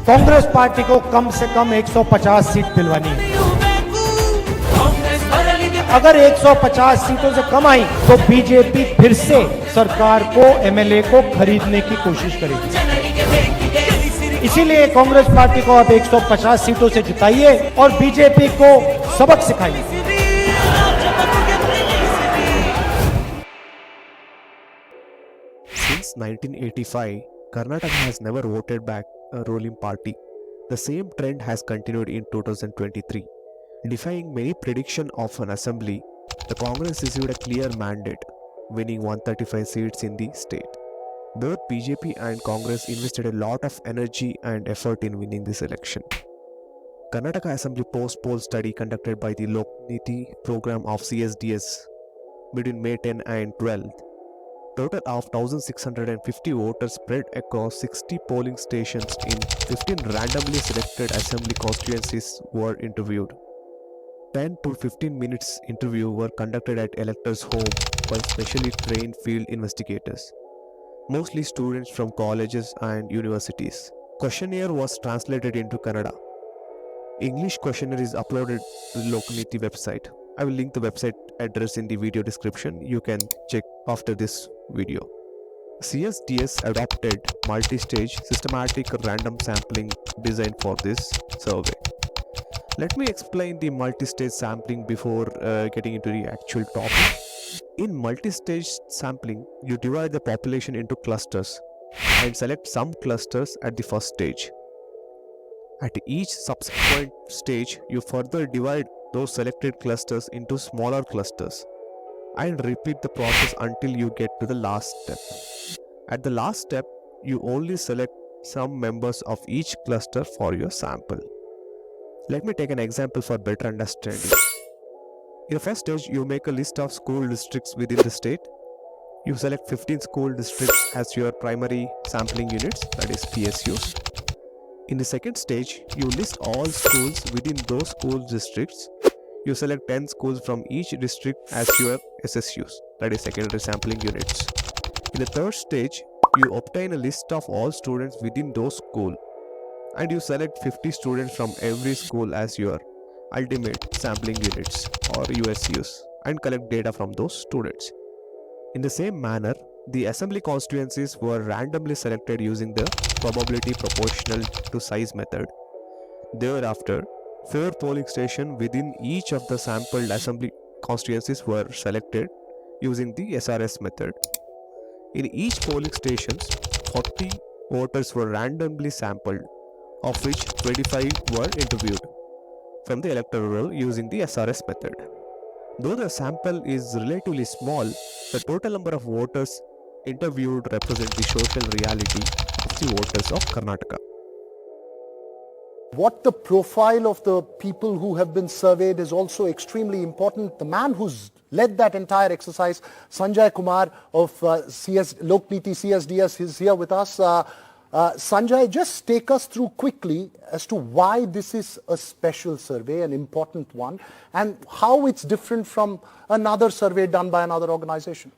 Congress party को कम से कम 150 seat दिलवानी है। अगर 150 सीटों से कम आई तो बीजेपी फिर से सरकार को, एमएलए को खरीदने की कोशिश करेगी। इसीलिए कांग्रेस पार्टी को अब 150 सीटों से जिताइए और बीजेपी को सबक सिखाइए। Since 1985, Karnataka has never voted back a ruling party. The same trend has continued in 2023. Defying many predictions of an assembly, the Congress received a clear mandate, winning 135 seats in the state. Both BJP and Congress invested a lot of energy and effort in winning this election. Karnataka Assembly post-poll study conducted by the Lokniti program of CSDS between May 10 and 12. Total of 1,650 voters spread across 60 polling stations in 15 randomly selected assembly constituencies were interviewed. 10 to 15 minutes interview were conducted at electors' home by specially trained field investigators, mostly students from colleges and universities. Questionnaire was translated into Kannada. English questionnaire is uploaded to the Lokniti website. I will link the website address in the video description. You can check after this video. CSDS adopted multi-stage systematic random sampling design for this survey. Let me explain the multi-stage sampling before getting into the actual topic. In multi-stage sampling, you divide the population into clusters and select some clusters at the first stage. At each subsequent stage, you further divide those selected clusters into smaller clusters and repeat the process until you get to the last step. At the last step, you only select some members of each cluster for your sample. Let me take an example for better understanding. In the first stage, you make a list of school districts within the state. You select 15 school districts as your primary sampling units, that is PSUs. In the second stage, you list all schools within those school districts. You select 10 schools from each district as your SSUs, that is secondary sampling units. In the third stage, you obtain a list of all students within those schools and you select 50 students from every school as your ultimate sampling units or USUs and collect data from those students. In the same manner, the assembly constituencies were randomly selected using the probability proportional to size method. Thereafter, 4 polling stations within each of the sampled assembly constituencies were selected using the SRS method. In each polling station, 40 voters were randomly sampled, of which 25 were interviewed from the electoral roll using the SRS method. Though the sample is relatively small, the total number of voters interviewed represent the social reality of the voters of Karnataka. What the profile of the people who have been surveyed is also extremely important. The man who's led that entire exercise, Sanjay Kumar of Lokniti CSDS, is here with us. Sanjay, just take us through quickly as to why this is a special survey, an important one, and how it's different from another survey done by another organization.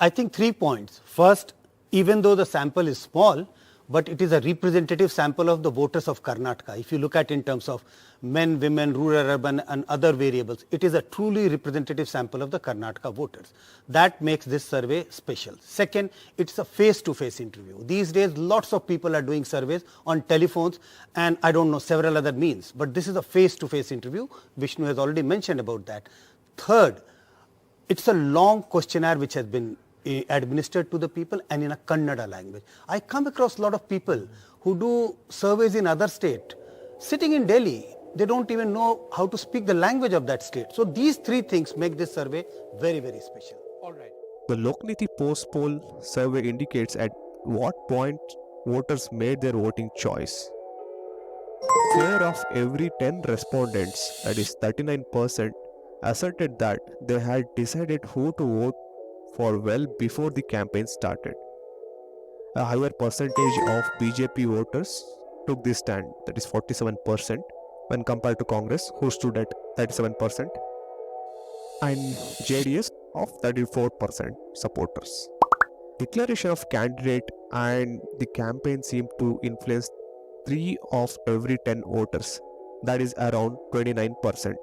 I think 3 points. First, even though the sample is small, but it is a representative sample of the voters of Karnataka. If you look at in terms of men, women, rural, urban and other variables, it is a truly representative sample of the Karnataka voters. That makes this survey special. Second, it's a face-to-face interview. These days, lots of people are doing surveys on telephones and I don't know, several other means. But this is a face-to-face interview. Vishnu has already mentioned about that. Third, it's a long questionnaire which has been administered to the people and in a Kannada language. I come across a lot of people who do surveys in other states. Sitting in Delhi, they don't even know how to speak the language of that state. So these 3 things make this survey very, very special. All right. The Lokniti post-poll survey indicates at what point voters made their voting choice. 4 of every 10 respondents, that is 39%, asserted that they had decided who to vote for well before the campaign started. A higher percentage of BJP voters took this stand, that is 47%, when compared to Congress, who stood at 37%, and JDS of 34% supporters. Declaration of candidate and the campaign seemed to influence 3 of every 10 voters, that is around 29%.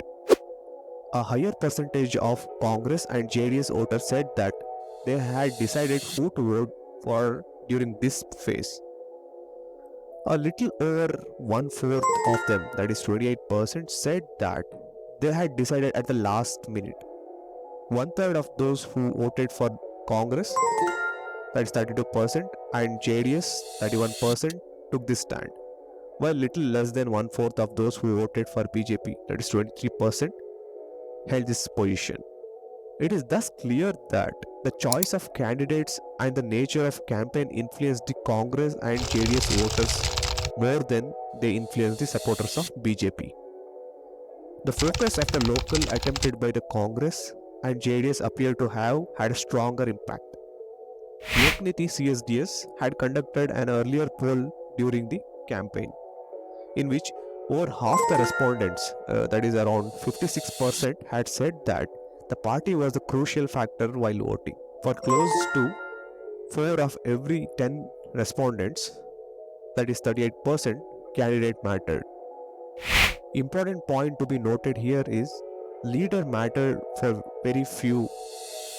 A higher percentage of Congress and JDS voters said that they had decided who to vote for during this phase. A little over one-fourth of them, that is 28%, said that they had decided at the last minute. One-third of those who voted for Congress, that is 32%, and JDS, 31%, took this stand, while little less than one-fourth of those who voted for BJP, that is 23%, held this position. It is thus clear that the choice of candidates and the nature of campaign influenced the Congress and JDS voters more than they influenced the supporters of BJP. The focus of the local attempted by the Congress and JDS appear to have had a stronger impact. Lokniti CSDS had conducted an earlier poll during the campaign, in which over half the respondents, that is around 56%, had said that the party was the crucial factor while voting. For close to 4 of every 10 respondents, that is 38%, candidate mattered. Important point to be noted here is leader mattered for very few.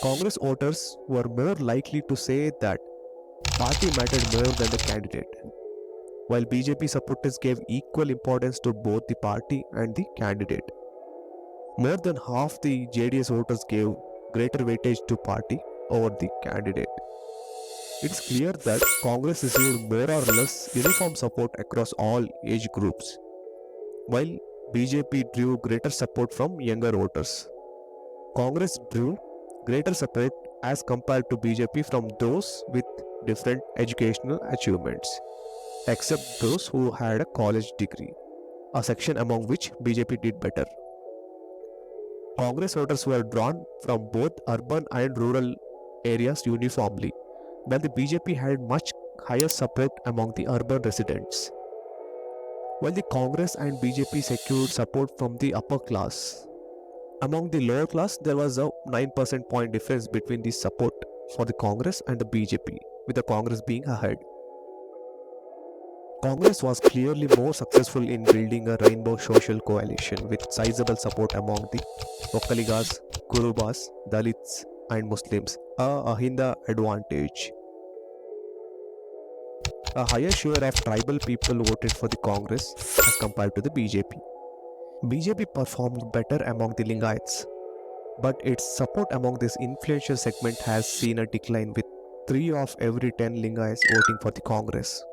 Congress voters were more likely to say that party mattered more than the candidate, while BJP supporters gave equal importance to both the party and the candidate. More than half the JDS voters gave greater weightage to party over the candidate. It's clear that Congress received more or less uniform support across all age groups, while BJP drew greater support from younger voters. Congress drew greater support as compared to BJP from those with different educational achievements, except those who had a college degree, a section among which BJP did better. Congress voters were drawn from both urban and rural areas uniformly, while the BJP had much higher support among the urban residents. While the Congress and BJP secured support from the upper class, among the lower class there was a 9% point difference between the support for the Congress and the BJP, with the Congress being ahead. Congress was clearly more successful in building a rainbow social coalition with sizable support among the Vokkaligas, Kurubas, Dalits and Muslims, a Ahinda advantage. A higher share of tribal people voted for the Congress as compared to the BJP. BJP performed better among the Lingayats, but its support among this influential segment has seen a decline, with 3 of every 10 Lingayats voting for the Congress.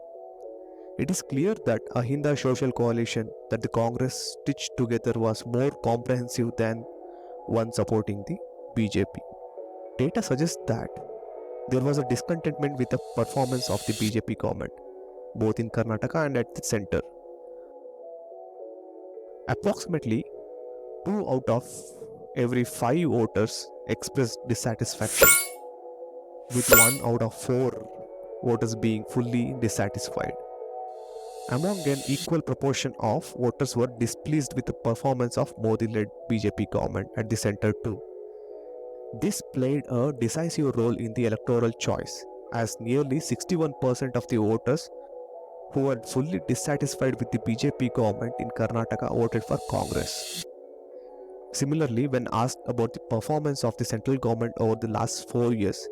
It is clear that a Ahinda social coalition that the Congress stitched together was more comprehensive than one supporting the BJP. Data suggests that there was a discontentment with the performance of the BJP government, both in Karnataka and at the center. Approximately 2 out of every 5 voters expressed dissatisfaction, with 1 out of 4 voters being fully dissatisfied. Among an equal proportion of voters were displeased with the performance of Modi-led BJP government at the center too. This played a decisive role in the electoral choice, as nearly 61% of the voters who were fully dissatisfied with the BJP government in Karnataka voted for Congress. Similarly, when asked about the performance of the central government over the last 4 years,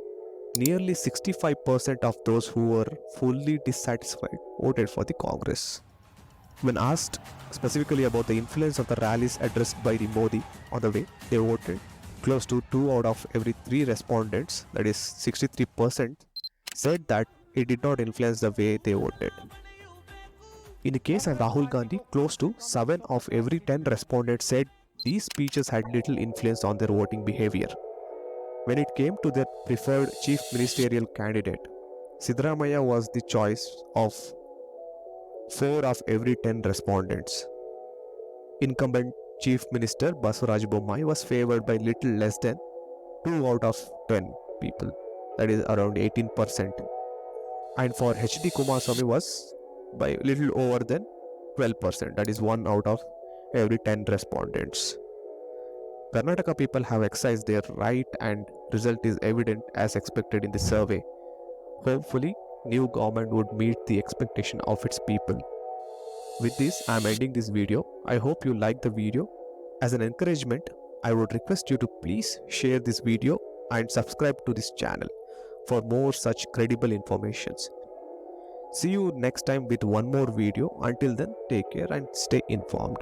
nearly 65% of those who were fully dissatisfied voted for the Congress. When asked specifically about the influence of the rallies addressed by the Modi on the way they voted, close to 2 out of every 3 respondents, that is 63%, said that it did not influence the way they voted. In the case of Rahul Gandhi, close to 7 of every 10 respondents said these speeches had little influence on their voting behavior. When it came to their preferred chief ministerial candidate, Siddaramaiah was the choice of 4 of every 10 respondents. Incumbent Chief Minister Basuraj Bommai was favoured by little less than 2 out of 10 people, that is around 18%. and for HD Kumaraswamy was by little over than 12%, that is 1 out of every 10 respondents. Karnataka people have exercised their right and result is evident as expected in the survey. Hopefully, new government would meet the expectation of its people. With this, I am ending this video. I hope you like the video. As an encouragement, I would request you to please share this video and subscribe to this channel for more such credible informations. See you next time with one more video. Until then, take care and stay informed.